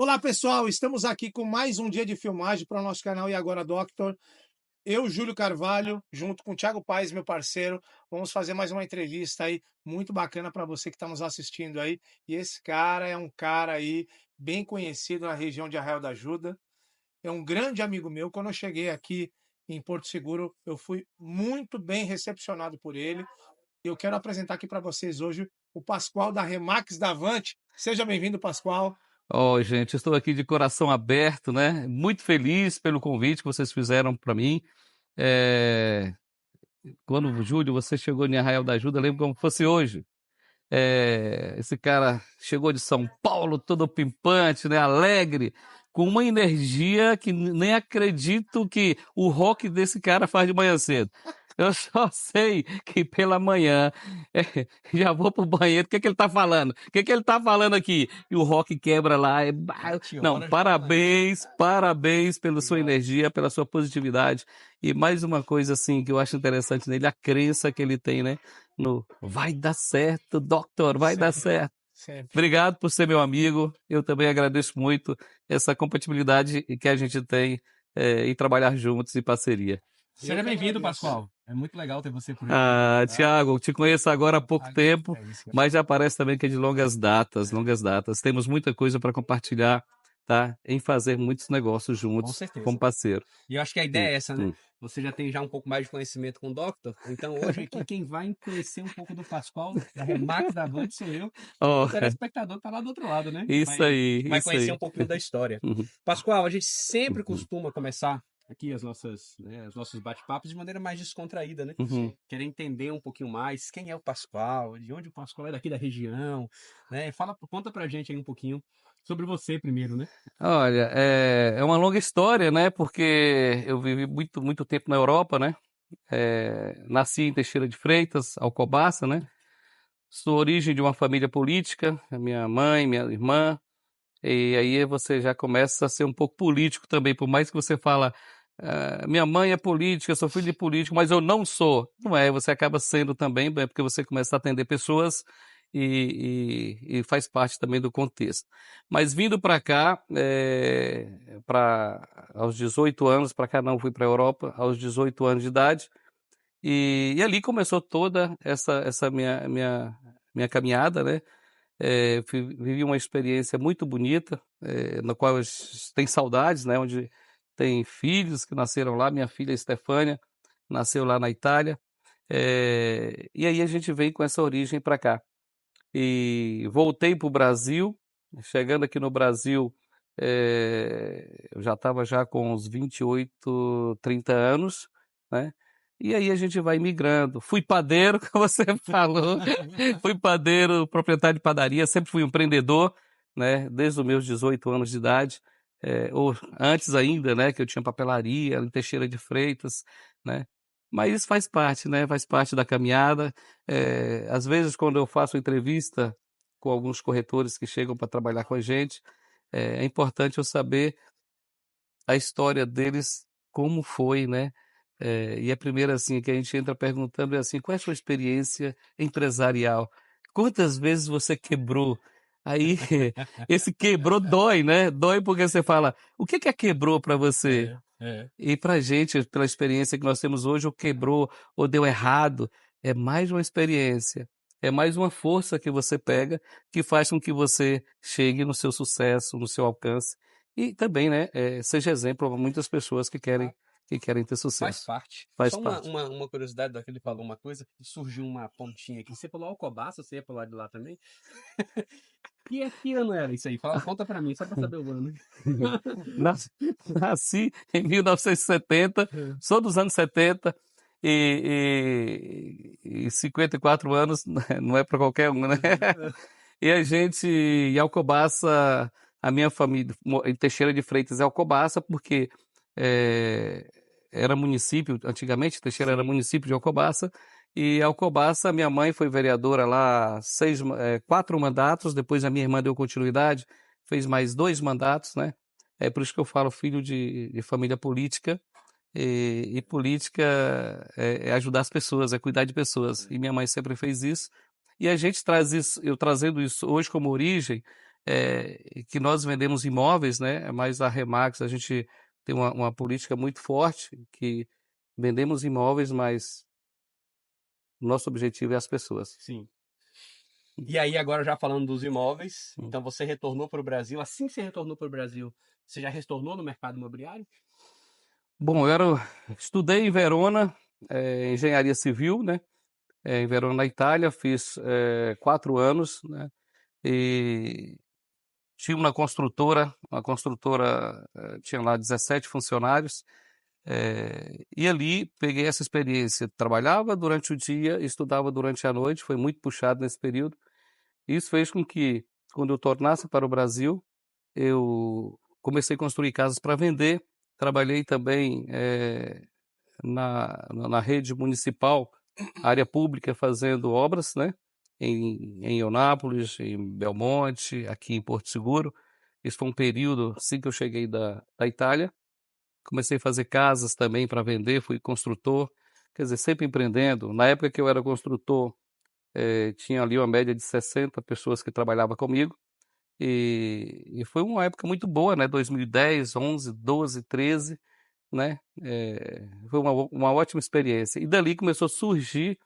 Olá, pessoal. Estamos aqui com mais um dia de filmagem para o nosso canal E Agora Doctor. Eu, Júlio Carvalho, junto com o Thiago Paes, meu parceiro, vamos fazer mais uma entrevista aí muito bacana para você que está nos assistindo aí. E esse cara é um cara aí bem conhecido na região de Arraial da Ajuda. É um grande amigo meu. Quando eu cheguei aqui em Porto Seguro, eu fui muito bem recepcionado por ele. Eu quero apresentar aqui para vocês hoje o Pascoal da Remax Davante. Seja bem-vindo, Pascoal. Ó, gente, estou aqui de coração aberto, né? Muito feliz pelo convite que vocês fizeram para mim. É, Quando, Júlio, você chegou em Arraial da Ajuda, eu lembro como fosse hoje. Esse cara chegou de São Paulo, todo pimpante, né? Alegre, com uma energia que nem acredito que o rock desse cara faz de manhã cedo. Eu só sei que pela manhã já vou pro banheiro. O que ele tá falando? O que ele tá falando aqui? E o rock quebra lá. Não, parabéns, parabéns pela sua energia, pela sua positividade. E mais uma coisa assim que eu acho interessante nele, a crença que ele tem, né? No vai dar certo, Doctor, vai dar certo. Sempre. Obrigado por ser meu amigo. Eu também agradeço muito essa compatibilidade que a gente tem em trabalhar juntos em parceria. Seja bem-vindo, Pascoal. É muito legal ter você por aqui. Tiago, te conheço agora há pouco tempo, mas já parece também que é de longas datas, longas datas. Temos muita coisa para compartilhar, tá? Em fazer muitos negócios Com juntos certeza. como parceiro. E eu acho que a ideia é essa, né? Você já tem já um pouco mais de conhecimento com o Doctor, então hoje aqui quem vai conhecer um pouco do Pascoal, da Remax Davante, sou eu. Oh, O telespectador tá lá do outro lado, né? isso aí, Vai isso conhecer aí. um pouquinho da história. Uhum. Pascoal, a gente sempre costuma começar aqui os nossos bate-papos de maneira mais descontraída, né? Uhum. Querer entender um pouquinho mais quem é o Pascoal, de onde o Pascoal é, daqui da região, né? Conta pra gente aí um pouquinho sobre você primeiro, né? Olha, é uma longa história, né? Porque eu vivi muito tempo na Europa, né? Nasci em Teixeira de Freitas, Alcobaça, né? Sou origem de uma família política, a minha mãe, minha irmã, e aí você já começa a ser um pouco político também, por mais que você fala, minha mãe é política, sou filho de político, mas eu não sou. Não é, você acaba sendo também, porque você começa a atender pessoas e faz parte também do contexto. Mas vindo para cá, aos 18 anos, para cá não, fui para a Europa, aos 18 anos de idade, e ali começou toda essa minha caminhada, né? Vivi uma experiência muito bonita, na qual eu tenho saudades, né? Onde tem filhos que nasceram lá. Minha filha Estefânia nasceu lá na Itália. E aí a gente veio com essa origem para cá. E voltei para o Brasil. Chegando aqui no Brasil, eu já estava já com uns 28, 30 anos, né? E aí a gente vai migrando. Fui padeiro, como você falou. Fui padeiro, proprietário de padaria, sempre fui empreendedor, né? Desde os meus 18 anos de idade. Ou antes ainda, né? Que eu tinha papelaria em Teixeira de Freitas, né? Mas isso faz parte, né? Faz parte da caminhada. Às vezes, quando eu faço entrevista com alguns corretores que chegam para trabalhar com a gente, é importante eu saber a história deles, como foi, né? E a primeira assim que a gente entra perguntando é assim: qual é a sua experiência empresarial? Quantas vezes você quebrou? Aí esse quebrou dói, né? Dói porque você fala: o que é quebrou para você? E para a gente, pela experiência que nós temos hoje, o quebrou ou deu errado, é mais uma experiência, é mais uma força que você pega que faz com que você chegue no seu sucesso, no seu alcance e também, né, seja exemplo para muitas pessoas que querem ter Faz sucesso. parte. Faz Só parte. uma curiosidade daquele falou uma coisa, surgiu uma pontinha aqui. Você falou Alcobaça, você ia pro lado de lá também? Que ano era isso aí? Conta pra mim, só pra saber o ano. Nas- Nasci em 1970, sou dos anos 70 e 54 anos não é para qualquer um, né? E a gente, em Alcobaça, a minha família, em Teixeira de Freitas é Alcobaça, porque eh, era município, antigamente Teixeira era Sim. município de Alcobaça, e Alcobaça, minha mãe foi vereadora lá 4 mandatos, depois a minha irmã deu continuidade, fez mais 2 mandatos, né? É por isso que eu falo filho de família política, e política é ajudar as pessoas, é cuidar de pessoas. E minha mãe sempre fez isso. E a gente traz isso, eu trazendo isso hoje como origem, que nós vendemos imóveis, né? Mas a Remax, a gente tem uma política muito forte, que vendemos imóveis, mas o nosso objetivo é as pessoas. Sim. E aí, agora já falando dos imóveis, Hum. então você retornou para o Brasil. Assim que você retornou para o Brasil, você já retornou no mercado imobiliário? Bom, estudei em Verona, engenharia civil, né? Em Verona, na Itália, fiz 4 anos, né? E tinha uma construtora tinha lá 17 funcionários, e ali peguei essa experiência. Trabalhava durante o dia, estudava durante a noite, foi muito puxado nesse período. Isso fez com que, quando eu tornasse para o Brasil, eu comecei a construir casas para vender. Trabalhei também na rede municipal, área pública, fazendo obras, né? Em Eunápolis, em Belmonte, aqui em Porto Seguro. Esse foi um período, assim que eu cheguei da Itália. Comecei a fazer casas também para vender, fui construtor, quer dizer, sempre empreendendo. Na época que eu era construtor, tinha ali uma média de 60 pessoas que trabalhavam comigo. E foi uma época muito boa, né? 2010, 11, 12, 13, né? Foi uma ótima experiência. E dali começou a surgir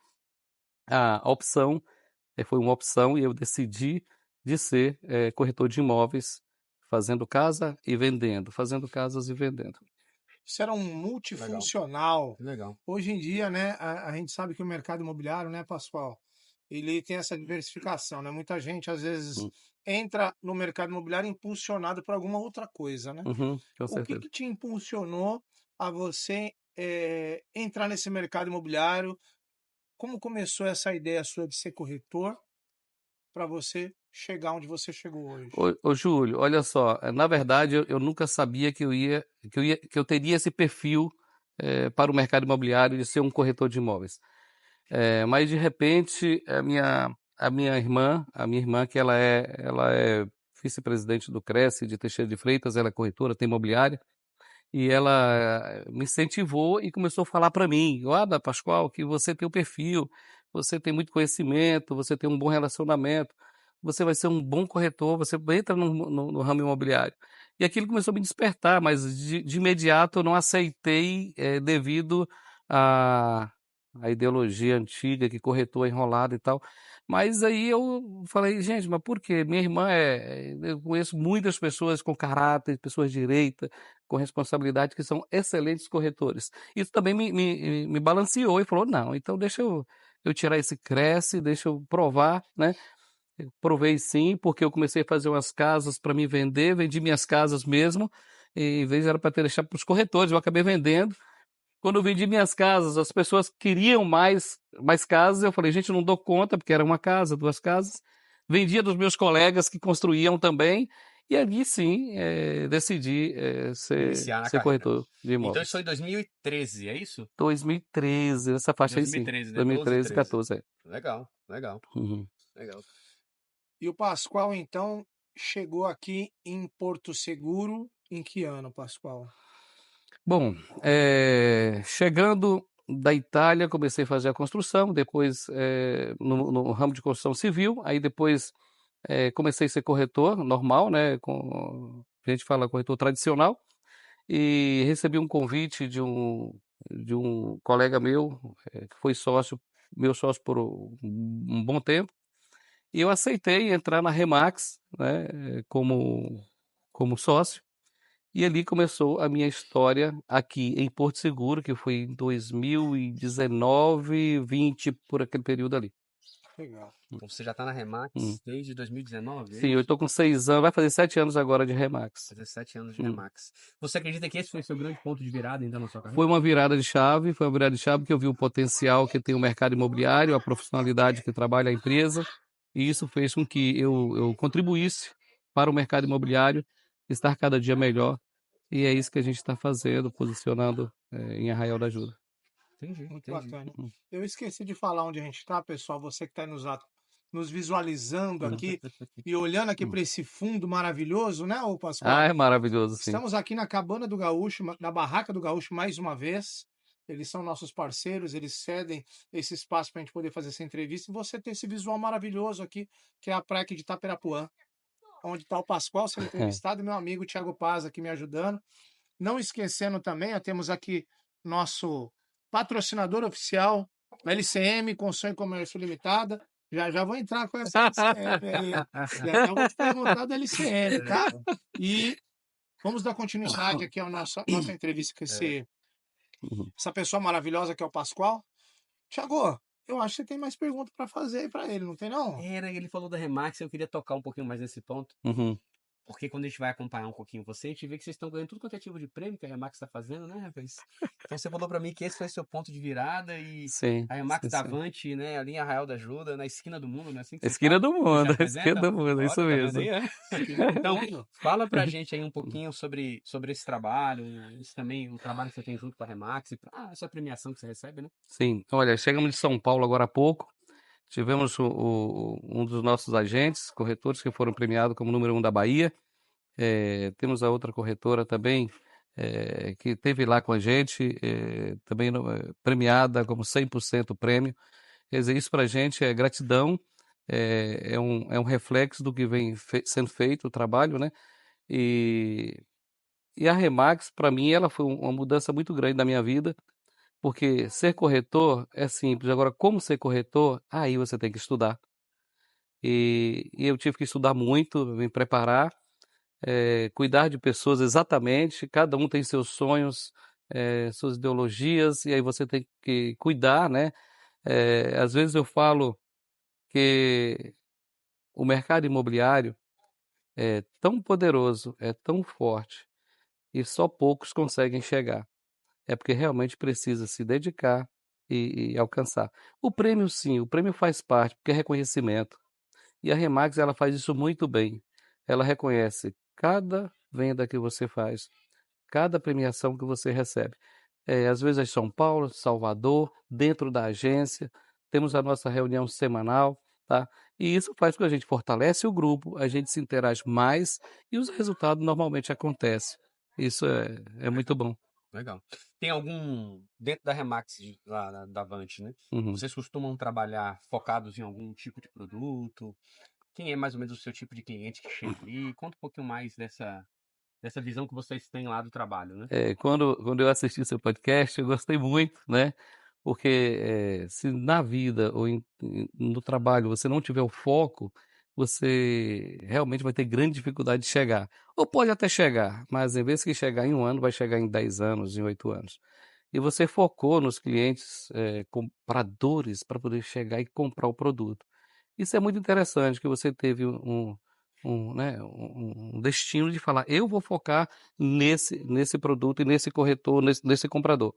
a opção, foi uma opção e eu decidi de ser corretor de imóveis, fazendo casa e vendendo, fazendo casas e vendendo. Isso era um multifuncional. Legal. Hoje em dia, né, a gente sabe que o mercado imobiliário, né, Pascoal, ele tem essa diversificação, né? Muita gente, às vezes, Hum. entra no mercado imobiliário impulsionado por alguma outra coisa, né? Uhum, com O que certeza. que te impulsionou a você entrar nesse mercado imobiliário? Como começou essa ideia sua de ser corretor para você chegar onde você chegou hoje? Ô, Júlio, olha só, na verdade eu nunca sabia que eu teria esse perfil para o mercado imobiliário de ser um corretor de imóveis. Mas de repente a minha irmã que ela é vice-presidente do Cresce de Teixeira de Freitas, ela é corretora, tem imobiliária, e ela me incentivou e começou a falar para mim: olha, Pascoal, que você tem o perfil, você tem muito conhecimento, você tem um bom relacionamento, você vai ser um bom corretor, você entra no ramo imobiliário. E aquilo começou a me despertar, mas de imediato eu não aceitei, devido à ideologia antiga, que corretor é enrolado e tal. Mas aí eu falei: gente, mas por quê? Minha irmã eu conheço muitas pessoas com caráter, pessoas direitas, com responsabilidade, que são excelentes corretores. Isso também me balanceou e falou: não, então deixa eu tirar esse Cresce, deixa eu provar, né? Eu provei sim, porque eu comecei a fazer umas casas para me vender, vendi minhas casas mesmo, e em vez era para ter deixado para os corretores, eu acabei vendendo. Quando eu vendi minhas casas, as pessoas queriam mais casas, eu falei: gente, eu não dou conta, porque era uma casa, 2 casas. Vendia dos meus colegas que construíam também, e ali sim, decidi Iniciar na ser carreira. corretor de Então isso foi imóveis. em 2013, é isso? 2013, essa faixa aí sim. 2013, né? 12, 2013, 13. 14, é. Legal, legal, Uhum. legal. E o Pascoal, então, chegou aqui em Porto Seguro em que ano, Pascoal? Bom, chegando da Itália, comecei a fazer a construção, depois no ramo de construção civil, aí depois comecei a ser corretor normal, né? A gente fala corretor tradicional, e recebi um convite de um colega meu, que foi meu sócio por um bom tempo, e eu aceitei entrar na Remax, né, como sócio. E ali começou a minha história aqui em Porto Seguro, que foi em 2019, 20, por aquele período ali. Legal. Então você já está na Hum. Remax desde 2019, é Sim, eu isso? estou com 6 anos, vai fazer 7 anos agora de Remax. 17 anos de Hum. Remax. Você acredita que esse foi seu grande ponto de virada, então, na sua Foi carreira? uma virada de chave, porque eu vi o potencial que tem o mercado imobiliário, a profissionalidade que trabalha a empresa, e isso fez com que eu contribuísse para o mercado imobiliário estar cada dia melhor, e é isso que a gente está fazendo, posicionando em Arraial da Ajuda. Entendi, Muito entendi. bacana. Eu esqueci de falar onde a gente está, pessoal. Você que está nos visualizando aqui e olhando aqui para esse fundo maravilhoso, né, ô Ah, Pascoal? é maravilhoso, sim. Estamos aqui na Cabana do Gaúcho, na Barraca do Gaúcho, mais uma vez. Eles são nossos parceiros, eles cedem esse espaço para a gente poder fazer essa entrevista. E você tem esse visual maravilhoso aqui, que é a praia aqui de Itaperapuã. onde está o Pascoal sendo entrevistado, e meu amigo Thiago Paz aqui me ajudando. Não esquecendo também, ó, temos aqui nosso patrocinador oficial, LCM, Consul e Comércio Limitada. Já já vou entrar com essa LCM aí. Já vou te perguntar da LCM, tá? E vamos dar continuidade aqui à nossa entrevista com Uhum. essa pessoa maravilhosa que é o Pascoal. Thiago, eu acho que você tem mais perguntas para fazer aí para ele, não tem não? Ele falou da Remax, eu queria tocar um pouquinho mais nesse ponto. Uhum. Porque quando a gente vai acompanhar um pouquinho você, a gente vê que vocês estão ganhando tudo quanto é tipo de prêmio que a Remax está fazendo, né, rapaz? Então você falou para mim que esse foi seu ponto de virada e Sim, a Remax sim, da sim. Avante, né, ali em Arraial da Ajuda, na esquina do mundo, né, assim que você Esquina fala? do Você já mundo, esquina apresenta? do mundo, isso Olha, tá vendo mesmo. aí? Então, fala pra gente aí um pouquinho sobre esse trabalho, isso também, o trabalho que você tem junto com a Remax, e essa premiação que você recebe, né? Sim, olha, chegamos de São Paulo agora há pouco. Tivemos um dos nossos agentes, corretores, que foram premiados como número 1 da Bahia. Temos a outra corretora também, que esteve lá com a gente, também premiada como 100% prêmio. Quer dizer, isso para a gente é gratidão, é um reflexo do que vem sendo feito, o trabalho, né? E a Remax, para mim, ela foi uma mudança muito grande na minha vida, porque ser corretor é simples. Agora, como ser corretor, aí você tem que estudar. E eu tive que estudar muito, me preparar, cuidar de pessoas exatamente. Cada um tem seus sonhos, suas ideologias, e aí você tem que cuidar, né? Às vezes eu falo que o mercado imobiliário é tão poderoso, é tão forte, e só poucos conseguem chegar. É porque realmente precisa se dedicar e alcançar. O prêmio, sim, o prêmio faz parte, porque é reconhecimento. E a Remax, ela faz isso muito bem. Ela reconhece cada venda que você faz, cada premiação que você recebe. Às vezes é São Paulo, Salvador, dentro da agência, temos a nossa reunião semanal, tá? E isso faz com que a gente fortalece o grupo, a gente se interage mais e os resultados normalmente acontecem. Isso é muito bom. Legal. Tem algum, dentro da Remax, lá da Avante, né? Uhum. Vocês costumam trabalhar focados em algum tipo de produto? Quem é mais ou menos o seu tipo de cliente que chega ali? Conta um pouquinho mais dessa visão que vocês têm lá do trabalho, né? Quando eu assisti seu podcast, eu gostei muito, né? Porque se na vida ou no trabalho você não tiver o foco, você realmente vai ter grande dificuldade de chegar. Ou pode até chegar, mas em vez de chegar em 1 ano, vai chegar em 10 anos, em 8 anos. E você focou nos clientes compradores para poder chegar e comprar o produto. Isso é muito interessante, que você teve né, um destino de falar, eu vou focar nesse produto e nesse corretor, nesse comprador.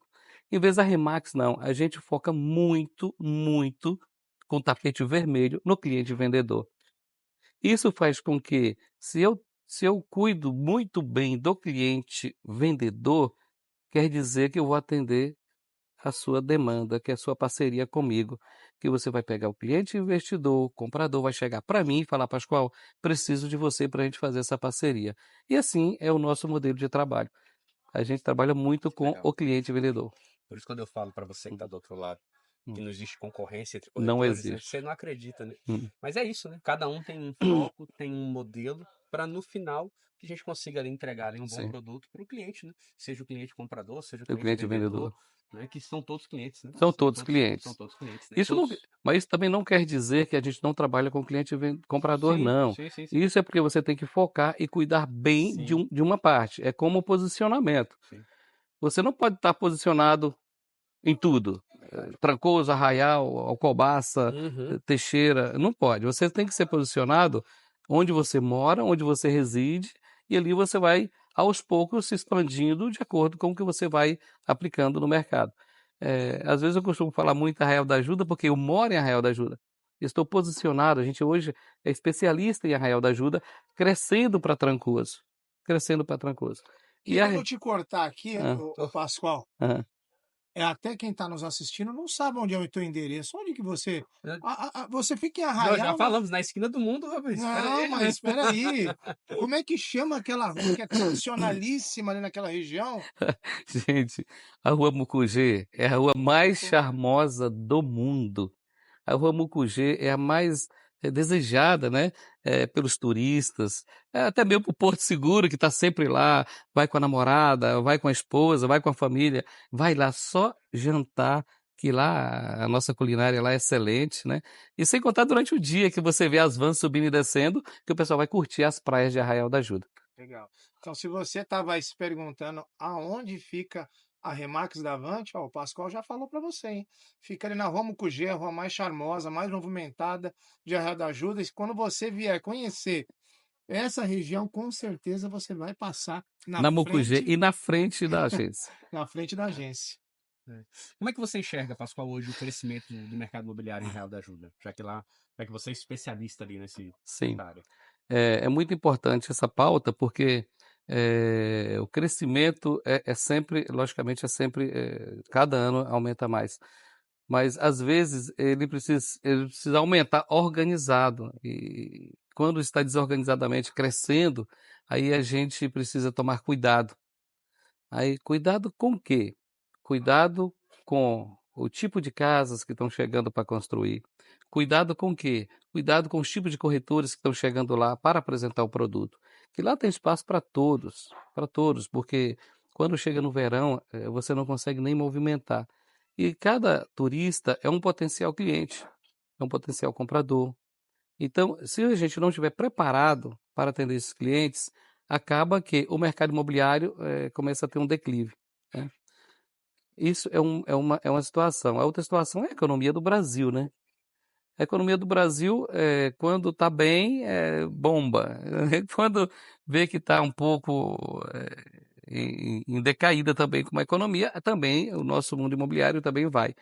Em vez da Remax, não. A gente foca muito, muito com tapete vermelho no cliente vendedor. Isso faz com que, se eu cuido muito bem do cliente vendedor, quer dizer que eu vou atender a sua demanda, que é a sua parceria comigo, que você vai pegar o cliente investidor, o comprador, vai chegar para mim e falar, Pascoal, preciso de você para a gente fazer essa parceria. E assim é o nosso modelo de trabalho. A gente trabalha muito com Legal. o cliente vendedor. Por isso, quando eu falo para você que está do outro lado, que Hum. não existe concorrência entre Não corretores, né? existe. Você não acredita, né? Hum. Mas é isso, né? Cada um tem um foco, tem um modelo, para no final que a gente consiga ali entregar ali um bom Sim. produto para o cliente, né? Seja o cliente comprador, seja o O cliente cliente vendedor, vendedor. né? Que são todos clientes, né? São todos São clientes. todos clientes, né? Isso não, Todos. mas isso também não quer dizer que a gente não trabalha com cliente comprador, Sim, não. sim, sim, sim. Isso é porque você tem que focar e cuidar bem Sim, de uma parte. É como o posicionamento. sim. Você não pode estar posicionado em tudo. Trancoso, Arraial, Alcobaça, Uhum. Teixeira. Não pode. Você tem que ser posicionado onde você mora, onde você reside, e ali você vai, aos poucos, se expandindo de acordo com o que você vai aplicando no mercado. Às vezes eu costumo falar muito Arraial da Ajuda, porque eu moro em Arraial da Ajuda. Estou posicionado, a gente hoje é especialista em Arraial da Ajuda, crescendo para Trancoso. Crescendo para Trancoso. E Querendo te cortar aqui, Ah, o Pascoal, ah. até quem está nos assistindo não sabe onde é o teu endereço. Onde que você. Eu- Você fica em Nós já Arraial, mas. falamos na esquina do mundo, rapaz. Espera Não, aí. mas espera aí. Como é que chama aquela rua que é tradicionalíssima ali naquela região? Gente, a Rua Mucugê é a rua mais charmosa do mundo. A Rua Mucugê é a mais desejada, né, pelos turistas, até mesmo para o Porto Seguro, que está sempre lá, vai com a namorada, vai com a esposa, vai com a família, vai lá só jantar, que lá a nossa culinária lá é excelente, né? E sem contar durante o dia que você vê as vans subindo e descendo, que o pessoal vai curtir as praias de Arraial da Ajuda. Legal. Então, se você estava aí se perguntando aonde fica a Remax da Avante, ó, o Pascoal já falou para você, hein? Fica ali na Rua Mucugê, a rua mais charmosa, mais movimentada de Arraial da Ajuda. E quando você vier conhecer essa região, com certeza você vai passar Na Mucugê e na frente da agência. na frente da agência. É. Como é que você enxerga, Pascoal, hoje o crescimento do mercado imobiliário em Arraial da Ajuda? Já que você é especialista ali Sim. nessa área. É muito importante essa pauta, porque o crescimento é sempre, logicamente, cada ano aumenta mais. Mas, às vezes, ele precisa aumentar organizado. E quando está desorganizadamente crescendo, aí a gente precisa tomar cuidado. Aí, cuidado com o quê? Cuidado com o tipo de casas que estão chegando para construir. Cuidado com o quê? Cuidado com os tipos de corretores que estão chegando lá para apresentar o produto. Que lá tem espaço para todos, porque quando chega no verão, você não consegue nem movimentar. E cada turista é um potencial cliente, é um potencial comprador. Então, se a gente não estiver preparado para atender esses clientes, acaba que o mercado imobiliário começa a ter um declive, né? Isso é uma situação. A outra situação é a economia do Brasil, né? A economia do Brasil, quando está bem, bomba. Quando vê que está um pouco em decaída também como a economia, também o nosso mundo imobiliário também vai.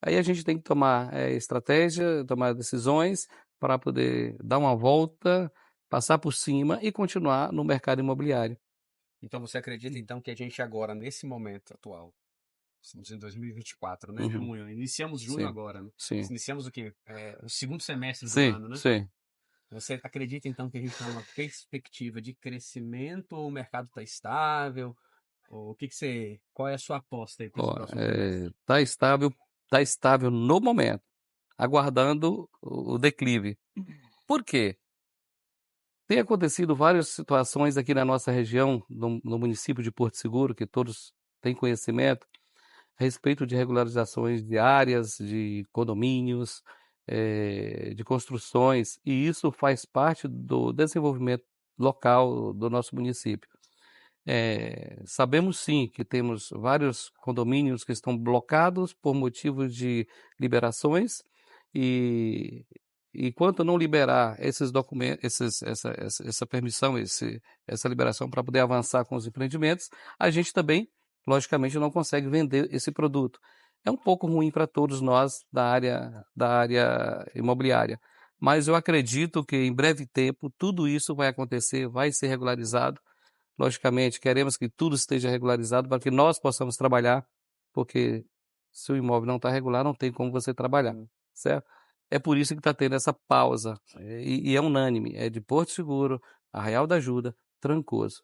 Aí a gente tem que tomar estratégia, tomar decisões para poder dar uma volta, passar por cima e continuar no mercado imobiliário. Então você acredita então que a gente agora, nesse momento atual, estamos em 2024, né? Uhum. Junho. Iniciamos junho Sim, agora, né? sim, Iniciamos o quê? O segundo semestre do sim, ano, né? sim. Você acredita então que a gente está numa perspectiva de crescimento ou o mercado está estável? Ou qual é a sua aposta aí para esse Ó, próximo trimestre? tá estável no momento, aguardando o declive. Por quê? Tem acontecido várias situações aqui na nossa região, no município de Porto Seguro, que todos têm conhecimento, a respeito de regularizações de áreas, de condomínios, de construções, e isso faz parte do desenvolvimento local do nosso município. Sabemos sim que temos vários condomínios que estão blocados por motivos de liberações e enquanto não liberar esses documentos, essa permissão, essa liberação para poder avançar com os empreendimentos, a gente também, logicamente, não consegue vender esse produto. É um pouco ruim para todos nós da área imobiliária, mas eu acredito que em breve tempo tudo isso vai acontecer, vai ser regularizado. Logicamente, queremos que tudo esteja regularizado para que nós possamos trabalhar, porque se o imóvel não está regular, não tem como você trabalhar, certo? É por isso que está tendo essa pausa, e é unânime, é de Porto Seguro, Arraial da Ajuda, Trancoso.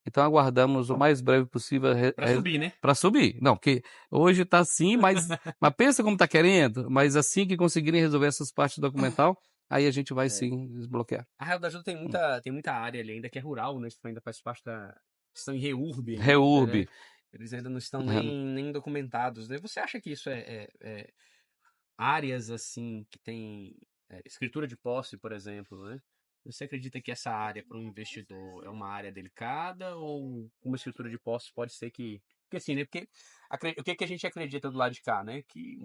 Então aguardamos o mais breve possível Para subir, né? para subir. Não, porque hoje está assim, mas pensa como está querendo, mas assim que conseguirem resolver essas partes documental, aí a gente vai sim desbloquear. Arraial da Ajuda tem muita área ali ainda que é rural, né? Isso ainda faz parte da. Estão em reurb ainda, né? Reurb. Eles ainda não estão nem documentados, né? Você acha que isso é áreas assim que tem escritura de posse, por exemplo, né? Você acredita que essa área para um investidor é uma área delicada ou uma escritura de posse pode ser que. Porque assim, né? Porque o que a gente acredita do lado de cá, né? Que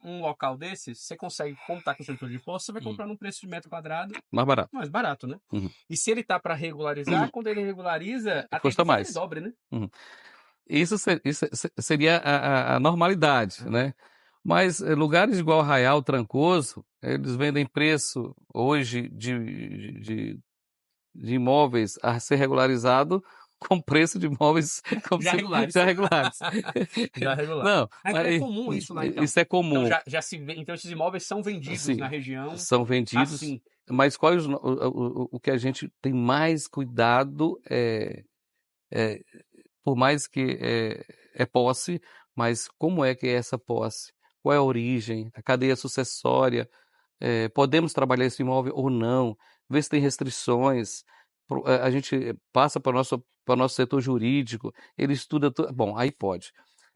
um local desse, você consegue, como tá com escritura de posse, você vai comprar num preço de metro quadrado Mais barato. mais barato, né? Uhum. E se ele tá para regularizar, quando ele regulariza, a Custa tendência é que ele mais. dobre, né? Uhum. Isso seria a normalidade, né? Mas lugares igual Arraial, Trancoso, eles vendem preço hoje de imóveis a ser regularizado com preço de imóveis como Já regulares. já regulares. Já regular. Não, É comum isso lá, então. isso é comum. Então já se vê, então esses imóveis são vendidos Sim, na região são vendidos, assim. mas o que a gente tem mais cuidado por mais que é posse, mas como é que é essa posse? Qual é a origem? A cadeia sucessória? podemos trabalhar esse imóvel ou não, ver se tem restrições. A gente passa para o nosso setor jurídico, ele estuda tudo. Bom, aí pode.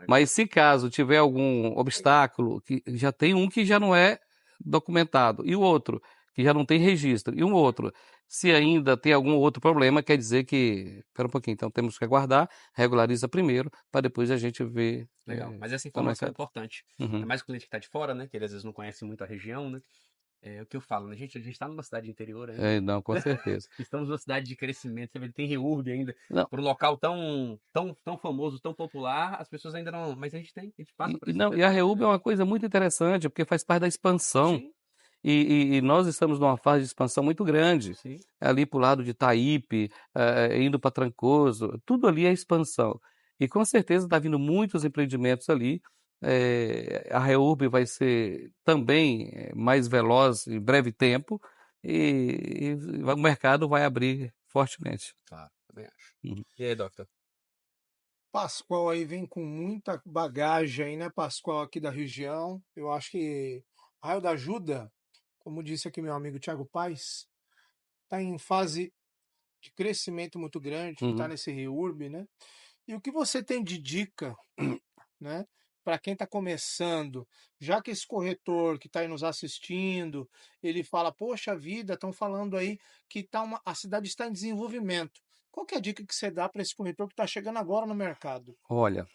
Mas se caso tiver algum obstáculo, que já tem um que já não é documentado, e o outro que já não tem registro, e um outro, se ainda tem algum outro problema, quer dizer que, espera um pouquinho, então temos que aguardar, regulariza primeiro, para depois a gente ver Legal. Mas essa no informação é mercado. importante. Uhum. É mais o cliente que está de fora, né? Que ele às vezes não conhece muito a região, né? É o que eu falo, né? A gente está numa cidade interior ainda. Não, com certeza. Estamos numa cidade de crescimento. Você vê, tem REURB ainda. Não, Por um local tão famoso, tão popular, as pessoas ainda não. Mas a gente passa por esse não, e a setor, REUB é né? uma coisa muito interessante, porque faz parte da expansão. Sim, E nós estamos numa fase de expansão muito grande. sim. Ali para o lado de Itaípe, indo para Trancoso, tudo ali é expansão. E com certeza está vindo muitos empreendimentos ali. A REURB vai ser também mais veloz em breve tempo e o mercado vai abrir fortemente. Claro, também acho. Uhum. E aí, Doctor? Pascoal aí vem com muita bagagem aí, né, Pascoal, aqui da região. Eu acho que Raio da Ajuda, como disse aqui meu amigo Thiago Paes, está em fase de crescimento muito grande, que está Uhum. nesse REURB, né? E o que você tem de dica, né, para quem está começando, já que esse corretor que está aí nos assistindo, ele fala, poxa vida, estão falando aí que a cidade está em desenvolvimento. Qual que é a dica que você dá para esse corretor que está chegando agora no mercado? Olha,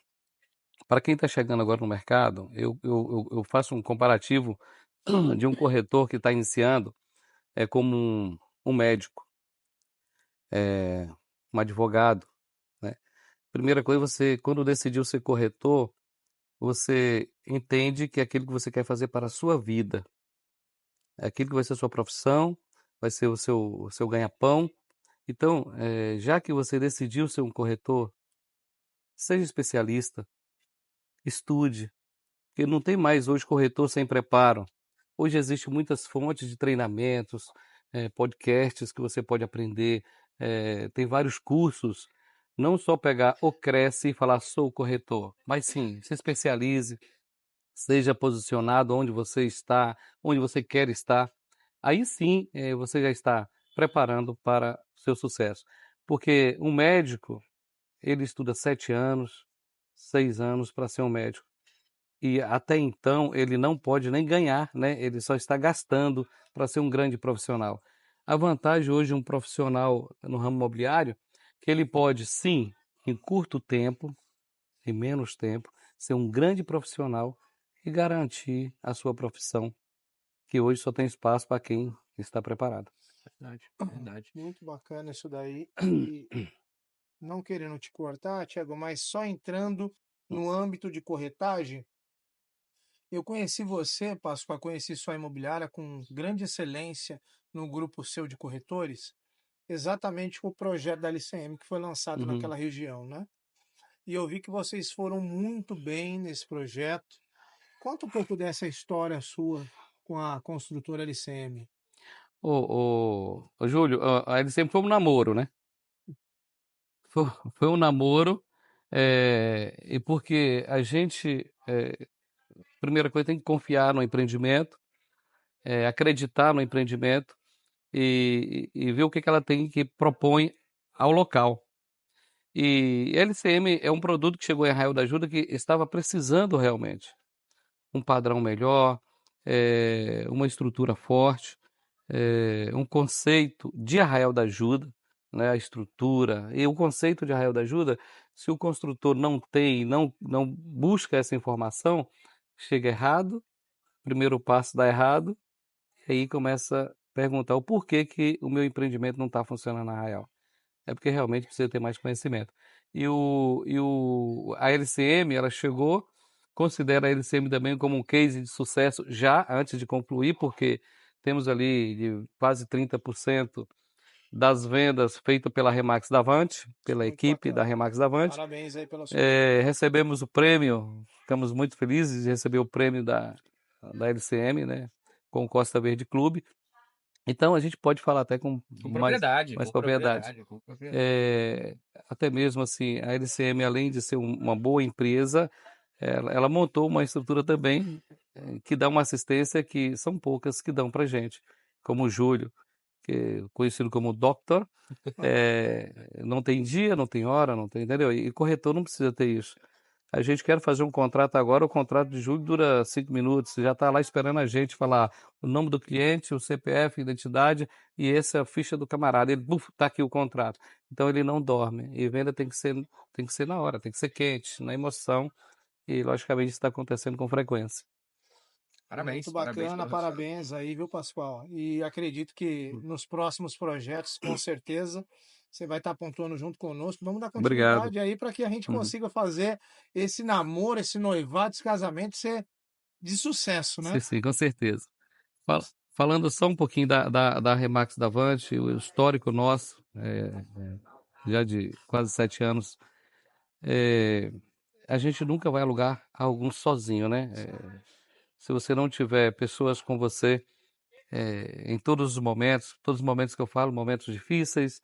para quem está chegando agora no mercado, eu faço um comparativo de um corretor que está iniciando como um médico, um advogado, né? Primeira coisa, você, quando decidiu ser corretor, você entende que é aquilo que você quer fazer para a sua vida, é aquilo que vai ser a sua profissão, vai ser o seu ganha-pão. Então, já que você decidiu ser um corretor, seja especialista, estude, porque não tem mais hoje corretor sem preparo. Hoje existem muitas fontes de treinamentos, podcasts que você pode aprender, tem vários cursos. Não só pegar o Cresce e falar sou corretor, mas sim, se especialize, seja posicionado onde você está, onde você quer estar. Aí sim, você já está preparando para o seu sucesso. Porque um médico, ele estuda 7 anos, 6 anos para ser um médico. E até então ele não pode nem ganhar, né? Ele só está gastando para ser um grande profissional. A vantagem hoje de um profissional no ramo imobiliário, que ele pode sim, em curto tempo, em menos tempo, ser um grande profissional e garantir a sua profissão, que hoje só tem espaço para quem está preparado. Verdade, verdade. Muito bacana isso daí. E não querendo te cortar, Thiago, mas só entrando no âmbito de corretagem, eu conheci você, Pascoal, conheci sua imobiliária com grande excelência no grupo seu de corretores, exatamente com o projeto da LCM que foi lançado Uhum. naquela região, né? E eu vi que vocês foram muito bem nesse projeto. Conta um pouco dessa história sua com a construtora LCM. Ô, Júlio, ele sempre foi um namoro, né? Foi, foi um namoro, e porque a gente, primeira coisa, tem que confiar no empreendimento, acreditar no empreendimento e ver o que ela tem que propõe ao local. E LCM é um produto que chegou em Arraial da Ajuda que estava precisando realmente um padrão melhor, uma estrutura forte, um conceito de Arraial da Ajuda, né, a estrutura e o conceito de Arraial da Ajuda. Se o construtor não tem, não busca essa informação, chega errado, primeiro passo dá errado, e aí começa a perguntar o porquê que o meu empreendimento não está funcionando na Arraial. É porque realmente precisa ter mais conhecimento. A LCM, ela chegou, considera a LCM também como um case de sucesso já antes de concluir, porque temos ali de quase 30% das vendas feitas pela Remax Davante, pela Muito equipe da bacana. Remax Davante. Parabéns aí pela sua equipe. Recebemos o prêmio, ficamos muito felizes de receber o prêmio da LCM, né, com o Costa Verde Clube. Então a gente pode falar até com Com mais, propriedade, mais com propriedade. propriedade, com propriedade. Até mesmo assim, a LCM, além de ser uma boa empresa, ela montou uma estrutura também que dão uma assistência que são poucas que dão pra gente, como o Júlio, que é conhecido como Doctor, não tem dia, não tem hora, não tem, entendeu? E corretor não precisa ter isso. A gente quer fazer um contrato agora, o contrato de Júlio dura 5 minutos, já está lá esperando a gente falar o nome do cliente, o CPF, identidade, e essa é a ficha do camarada. Ele, tá aqui o contrato. Então ele não dorme. E venda tem que ser na hora, tem que ser quente, na emoção, e logicamente isso está acontecendo com frequência. Muito Parabéns, parabéns bacana, pelo resultado. parabéns aí, viu, Pascoal? E acredito que nos próximos projetos, com certeza, você vai estar pontuando junto conosco. Vamos dar Obrigado. continuidade aí para que a gente Uhum. consiga fazer esse namoro, esse noivado, esse casamento ser de sucesso, né? Sim, com certeza. Falando só um pouquinho da Remax Davante, o histórico nosso, já de quase 7 anos, a gente nunca vai alugar algum sozinho, né? Se você não tiver pessoas com você em todos os momentos que eu falo, momentos difíceis,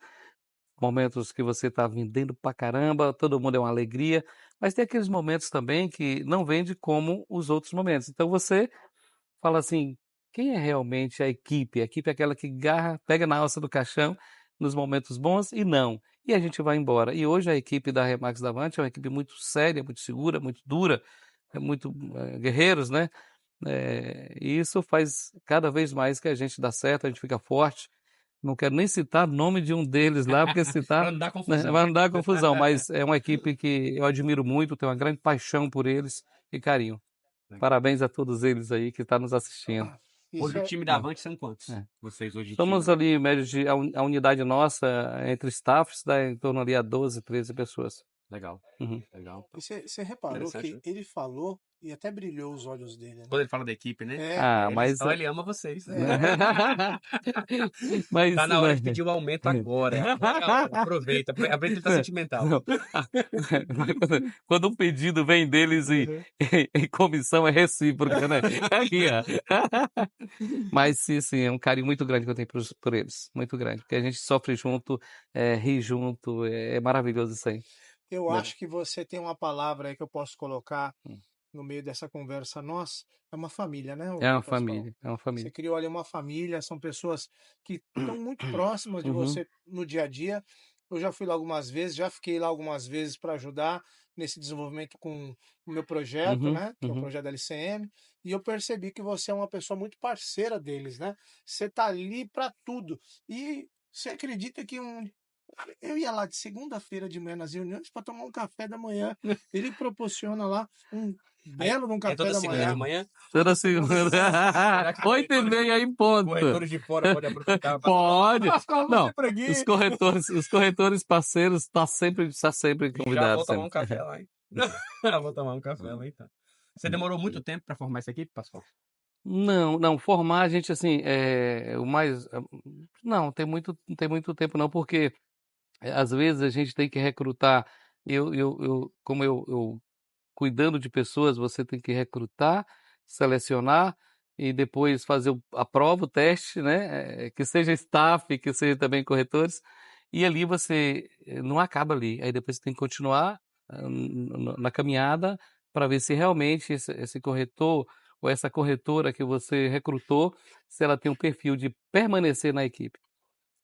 momentos que você está vendendo pra caramba, todo mundo é uma alegria, mas tem aqueles momentos também que não vende como os outros momentos. Então você fala assim, quem é realmente a equipe? A equipe é aquela que garra, pega na alça do caixão nos momentos bons e não. E a gente vai embora. E hoje a equipe da Remax Davante é uma equipe muito séria, muito segura, muito dura, muito guerreiros, né? E isso faz cada vez mais que a gente dá certo, a gente fica forte. Não quero nem citar o nome de um deles lá, porque citar Pra não dar né, confusão. vai dar confusão, mas é uma equipe que eu admiro muito, tenho uma grande paixão por eles e carinho. Parabéns a todos eles aí que estão nos assistindo. Hoje Isso o é time da Avante são quantos? É. Vocês hoje de Somos time? ali, em média, a unidade nossa, entre staffs, dá em torno ali a 12, 13 pessoas. Legal, Uhum. legal. E você reparou Interessante, que né? ele falou e até brilhou os olhos dele, né? Quando ele fala da equipe, né? É, Mas... Ele ama vocês. mas... Tá na hora de pedir o aumento agora. Agora é a hora. Aproveita. Aproveita que ele tá sentimental. Não. Quando um pedido vem deles e comissão é recíproca, né? Aqui, ó. Mas sim, é um carinho muito grande que eu tenho por eles. Muito grande. Porque a gente sofre junto, ri junto, é maravilhoso isso aí. eu Né? acho que você tem uma palavra aí que eu posso colocar Hum. no meio dessa conversa nossa. É uma família, né, É uma Pascoal? família, é uma Você família. criou ali uma família, são pessoas que estão muito próximas de Uhum, você no dia a dia. Eu já fui lá algumas vezes, já fiquei lá algumas vezes para ajudar nesse desenvolvimento com o meu projeto, uhum, né, que é o uhum. projeto da LCM, e eu percebi que você é uma pessoa muito parceira deles, né? Você tá ali para tudo. E você acredita que eu ia lá de segunda-feira de manhã nas reuniões para tomar um café da manhã. Ele proporciona lá um belo de um É café toda da segunda de manhã. manhã? Toda segunda. Será que 8h30 em ponto. corretores de fora podem aproveitar? Pode. Pascoal, Não, você preguiça. os corretores parceiros está sempre Já convidados. vou tomar um Sempre. café lá, hein? Já vou tomar um café lá, então. Você demorou muito tempo para formar essa equipe, Pascoal? Não, formar a gente assim, o mais. Não, não tem muito tempo não, porque às vezes a gente tem que recrutar. Como eu cuidando de pessoas, você tem que recrutar, selecionar e depois fazer a prova, o teste, né? Que seja staff, que seja também corretores. E ali você não acaba ali. Aí depois você tem que continuar na caminhada para ver se realmente esse corretor ou essa corretora que você recrutou, se ela tem um perfil de permanecer na equipe.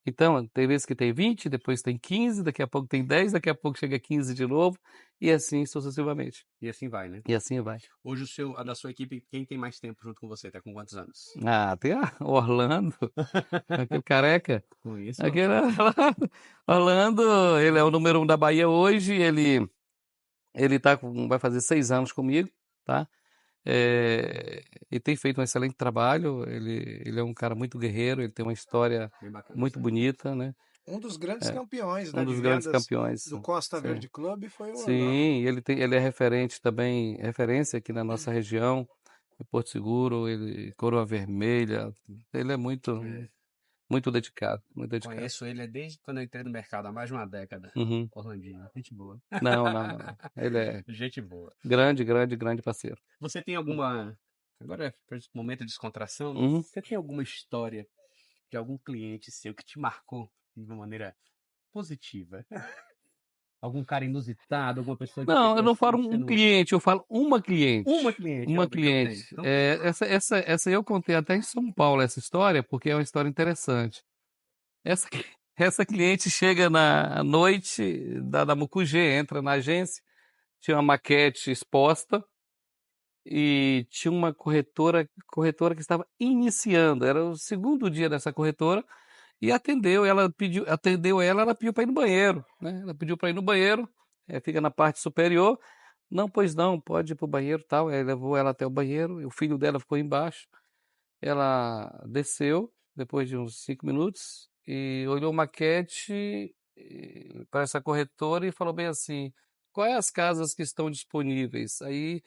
Então, tem vezes que tem 20, depois tem 15, daqui a pouco tem 10, daqui a pouco chega 15 de novo, e assim sucessivamente. E assim vai, né? E assim vai. Hoje a da sua equipe, quem tem mais tempo junto com você? Tá com quantos anos? Tem o Orlando, aquele careca. Com isso? Aquele Orlando, ele é o número 1 da Bahia hoje, ele vai fazer 6 anos comigo, tá? E tem feito um excelente trabalho, ele é um cara muito guerreiro, ele tem uma história Bem bacana. muito bonita, né? Um dos grandes campeões Um de dos grandes vendas campeões. do Costa Sim. Verde Club foi o Orlando. Sim, ele é referente também, referência aqui na nossa região, em Porto Seguro, Coroa Vermelha, ele é muito dedicado, muito dedicado. Conheço ele desde quando eu entrei no mercado, há mais de uma década. Uhum. Orlandinho, gente boa. Não. Ele é Gente boa. grande parceiro. Você tem alguma. Agora, para esse momento de descontração, né? Uhum. Você tem alguma história de algum cliente seu que te marcou de uma maneira positiva? Algum cara inusitado, alguma pessoa que Não, chegou eu não assim, falo que você um não... cliente, eu falo uma cliente. Uma cliente, Uma ó, porque eu tenho. cliente. Então, Essa eu contei até em São Paulo, essa história, porque é uma história interessante. Essa, essa cliente chega à noite da Mucugê, entra na agência, tinha uma maquete exposta e tinha uma corretora que estava iniciando. Era o segundo dia dessa corretora e ela pediu para ir no banheiro, né? Ela pediu para ir no banheiro, fica na parte superior. Não, pois não, pode ir para o banheiro, tal. Aí levou ela até o banheiro, e o filho dela ficou embaixo. Ela desceu depois de uns 5 minutos e olhou a maquete para essa corretora e falou bem assim: quais as casas que estão disponíveis? Aí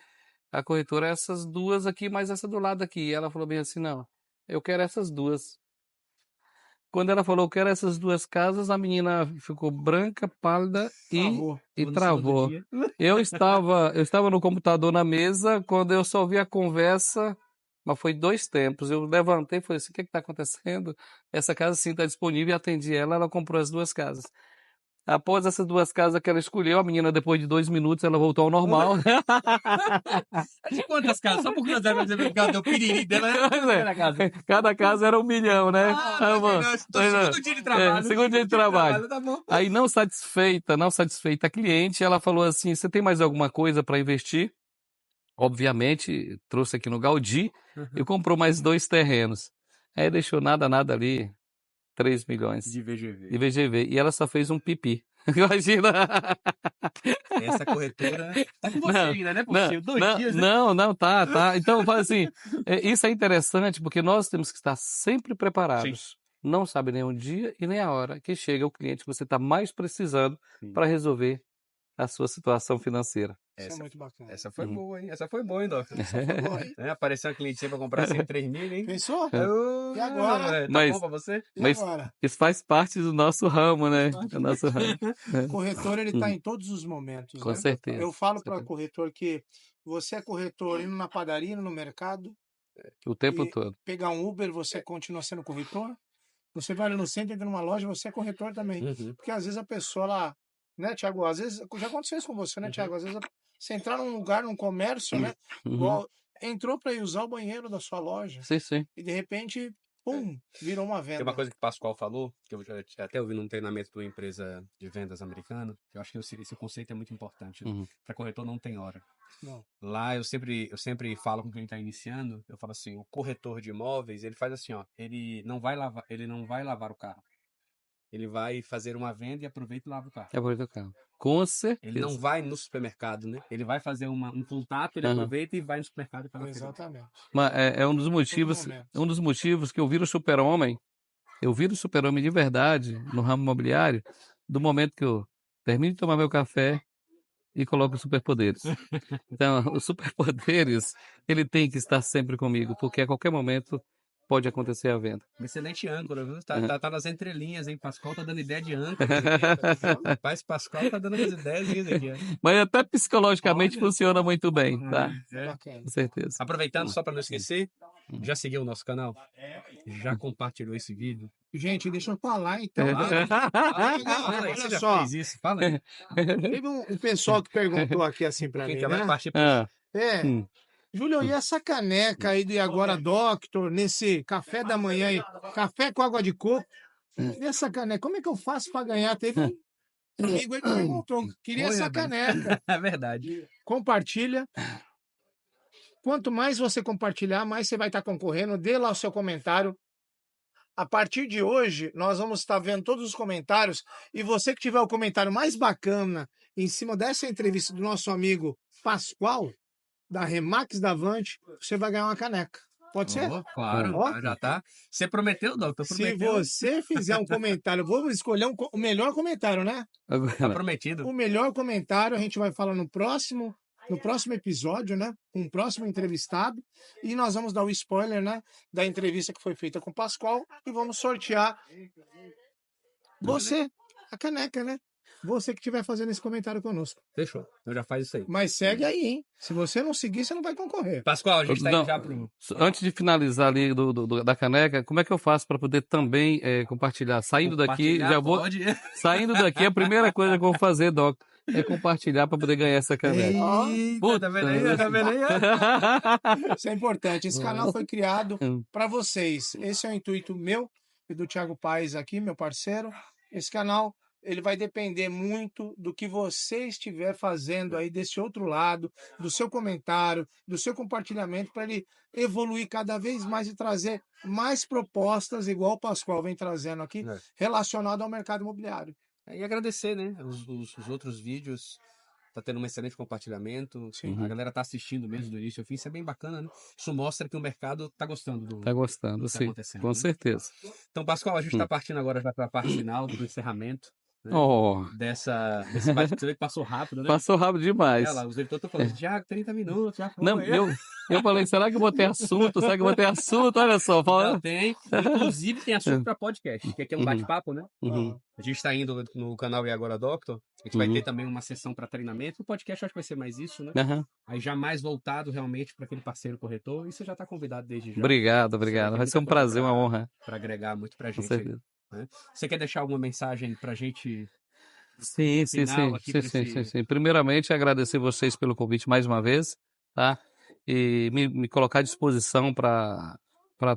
a corretora, essas duas aqui, mas essa do lado aqui. E ela falou bem assim: não, eu quero essas duas. Quando ela falou que eram essas duas casas, a menina ficou branca, pálida Travou. e no segundo travou. dia. Eu estava no computador na mesa, quando eu só ouvi a conversa, mas foi 2 tempos. Eu levantei e falei assim: o que está acontecendo? Essa casa sim está disponível e atendi ela, ela comprou as duas casas. Após essas duas casas que ela escolheu, a menina, depois de 2 minutos, ela voltou ao normal. De quantas casas? Só por curiosidade, pra dizer que ela deu piriri dela, né? Cada casa. Cada casa era 1 milhão, né? Ah, Ah, mano, então, segundo dia de trabalho. segundo dia de trabalho. Tá bom. Aí, não satisfeita, a cliente, ela falou assim: você tem mais alguma coisa para investir? Obviamente, trouxe aqui no Gaudí e comprou mais 2 terrenos. Aí deixou nada ali, 3 milhões De VGV. de VGV. E ela só fez um pipi. Imagina! Essa corretora tá com você Não, ainda, né? não, Possível. 2 dias, né? não, tá. Então, fala assim, isso é interessante porque nós temos que estar sempre Sim. preparados. Não sabe nem o dia e nem a hora que chega o cliente que você está mais precisando Sim. para resolver a sua situação financeira. Isso é muito bacana. Essa foi Uhum. boa, hein? Essa foi boa, hein, Doc? Essa foi boa, hein? Apareceu uma cliente para comprar 3 mil, hein? Pensou? Oh, E agora? Tá Mas- bom pra você? E Mas agora? isso faz parte do nosso ramo, né? Do nosso ramo. O corretor, ele tá em todos os momentos, Com né? certeza. Eu falo para o corretor que você é corretor indo na padaria, indo no mercado, O tempo e todo. pegar um Uber, você continua sendo corretor. Você vai ali no centro, entra numa loja, você é corretor também. Uhum. Porque às vezes a pessoa lá, né, Thiago? Às vezes, já aconteceu isso com você, né, Thiago? Às vezes você entrar num lugar, num comércio, né? Uhum. Igual, entrou para ir usar o banheiro da sua loja Sim. e de repente, pum, virou uma Tem venda. uma coisa que o Pascoal falou, que eu já até ouvi num treinamento de uma empresa de vendas americana, que eu acho que esse conceito é muito importante. Uhum. Para corretor não tem hora. Não. Lá eu sempre falo com quem está iniciando, eu falo assim, o corretor de imóveis, ele faz assim, ó, ele não vai lavar o carro. Ele vai fazer uma venda e aproveita e lava o carro. É por do carro. Com certeza. Ele não vai no supermercado, né? Ele vai fazer um contato, ele Aham. aproveita e vai no supermercado e faz a venda. Exatamente. Mas é um dos momento. motivos que eu viro super-homem. Eu viro super-homem de verdade no ramo imobiliário do momento que eu termino de tomar meu café e coloco os superpoderes. Então, os superpoderes, ele tem que estar sempre comigo, porque a qualquer momento pode acontecer a venda. Um excelente âncora, viu? Uhum. Tá nas entrelinhas, hein? Pascoal tá dando ideia de âncora. Rapaz, Pascoal tá dando umas ideias aqui, ó. Mas até psicologicamente Olha. funciona muito bem, tá? É. Bacana. Com certeza. Aproveitando, só para não esquecer, já seguiu o nosso canal? Já compartilhou esse vídeo? Gente, deixa eu falar então. Fala aí, Olha você já só. fez isso? Fala aí. Teve um pessoal que perguntou aqui assim para Quem mim, que vai né? partir pro... Ah, É, hum. Júlio, e essa caneca aí de Agora Doctor, nesse café da manhã aí, café com água de coco, e essa caneca, como é que eu faço para ganhar? Teve um amigo aí que perguntou, queria essa caneca. É verdade. Compartilha. Quanto mais você compartilhar, mais você vai estar concorrendo. Dê lá o seu comentário. A partir de hoje, nós vamos estar vendo todos os comentários. E você que tiver o comentário mais bacana em cima dessa entrevista do nosso amigo Pascoal, da Remax Davante, você vai ganhar uma caneca. Pode ser? Oh, claro, Ó. já tá. Você prometeu, doutor? Se Prometeu. você fizer um comentário, vamos escolher o melhor comentário, né? Tá Agora, prometido. O melhor comentário a gente vai falar no próximo episódio, né? Com o próximo entrevistado. E nós vamos dar o spoiler, né? Da entrevista que foi feita com o Pascoal. E vamos sortear você, a caneca, né? você que estiver fazendo esse comentário conosco. Fechou. Então já faz isso aí. Mas segue aí, hein? Se você não seguir, você não vai concorrer. Pascoal, a gente tá Não, indo já pro... antes de finalizar ali da caneca, como é que eu faço para poder também compartilhar? Saindo daqui, Compartilhar, já vou. pode. Saindo daqui, a primeira coisa que eu vou fazer, Doc, é compartilhar para poder ganhar essa caneca. Eita, tá vendo aí? Tá vendo aí? Isso é importante. Esse canal foi criado para vocês. Esse é o intuito meu e do Thiago Paes aqui, meu parceiro. Esse canal, ele vai depender muito do que você estiver fazendo aí desse outro lado, do seu comentário, do seu compartilhamento, para ele evoluir cada vez mais e trazer mais propostas, igual o Pascoal vem trazendo aqui, É. relacionado ao mercado imobiliário. E agradecer, né? Os outros vídeos. Tá tendo um excelente compartilhamento. Sim. A galera tá assistindo mesmo do início ao fim. Isso é bem bacana, né? Isso mostra que o mercado tá gostando do Tá gostando, que tá sim, acontecendo, com né? certeza. Então, Pascoal, a gente tá partindo agora já para a parte final do encerramento, né? Oh, Desse bate-papo. Você vê que passou rápido, né? passou rápido demais. Olha lá, os editores estão falando, Thiago, 30 minutos, já foi. Não, eu falei, será que eu vou ter assunto? Será que eu vou ter assunto? Olha só, Já falando. tem. Inclusive tem assunto para podcast, que aqui é um bate-papo, né? Uhum. A gente está indo no canal E Agora Doctor. A gente vai ter também uma sessão para treinamento. O podcast eu acho que vai ser mais isso, né? Aham. Aí já mais voltado realmente para aquele parceiro corretor. E você já está convidado desde já. Obrigado, obrigado. Vai ser um prazer, uma honra. Para agregar muito para Com gente aí, certeza. né? Você quer deixar alguma mensagem para gente? Sim. Primeiramente, agradecer vocês pelo convite mais uma vez, tá? E me colocar à disposição para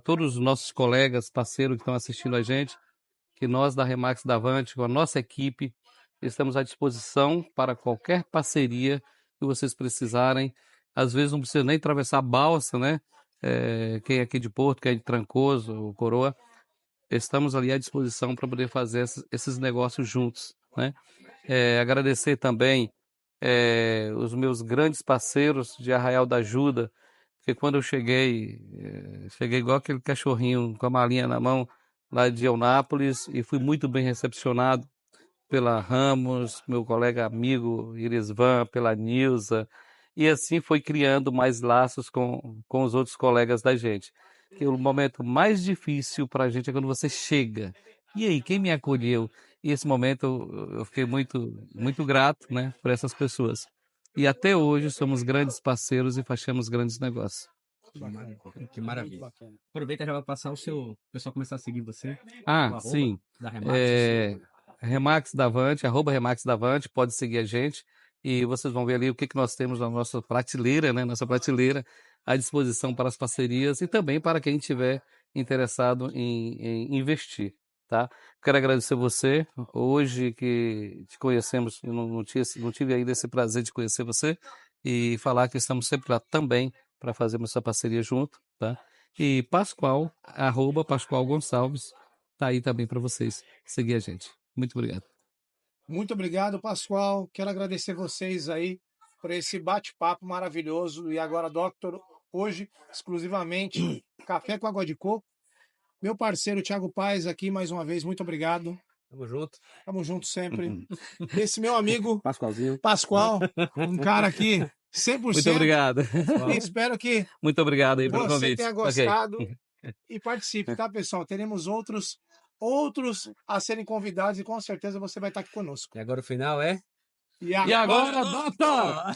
todos os nossos colegas, parceiros que estão assistindo a gente, que nós da Remax Davante, com a nossa equipe, estamos à disposição para qualquer parceria que vocês precisarem. Às vezes não precisa nem atravessar a balsa, né? Quem é aqui de Porto, quem é de Trancoso, o Coroa, estamos ali à disposição para poder fazer esses negócios juntos, né? Agradecer também os meus grandes parceiros de Arraial da Ajuda, porque quando eu cheguei igual aquele cachorrinho com a malinha na mão lá de Eunápolis e fui muito bem recepcionado pela Ramos, meu colega amigo Irisvan, pela Nilza, e assim foi criando mais laços com os outros colegas da gente. Que o momento mais difícil para a gente é quando você chega. E aí, quem me acolheu? E esse momento eu fiquei muito grato, né, por essas pessoas. E até hoje somos grandes parceiros e fechamos grandes negócios. Que maravilha. Aproveita e já vai passar o pessoal começar a seguir você. Sim. Da Remax. Remax Davante, @Remax Davante, pode seguir a gente. E vocês vão ver ali o que nós temos na nossa prateleira, né? Nossa prateleira à disposição para as parcerias e também para quem estiver interessado em investir, tá? Quero agradecer você. Hoje que te conhecemos, eu não tive ainda esse prazer de conhecer você e falar que estamos sempre lá também para fazermos essa parceria junto, tá? E Pascoal, @Pascoal Gonçalves, tá aí também para vocês seguir a gente. Muito obrigado. Muito obrigado, Pascoal. Quero agradecer vocês aí por esse bate-papo maravilhoso. E agora, Doctor, hoje, exclusivamente, café com água de coco. Meu parceiro Thiago Paes aqui, mais uma vez, muito obrigado. Tamo junto. Tamo junto sempre. Esse meu amigo, Pascoalzinho. Pascoal, um cara aqui, 100%. Muito obrigado. E espero que Muito obrigado aí pelo você convite. tenha gostado e participe, tá, pessoal? Teremos outros a serem convidados e com certeza você vai estar aqui conosco. E agora o final é? E E agora, doutor!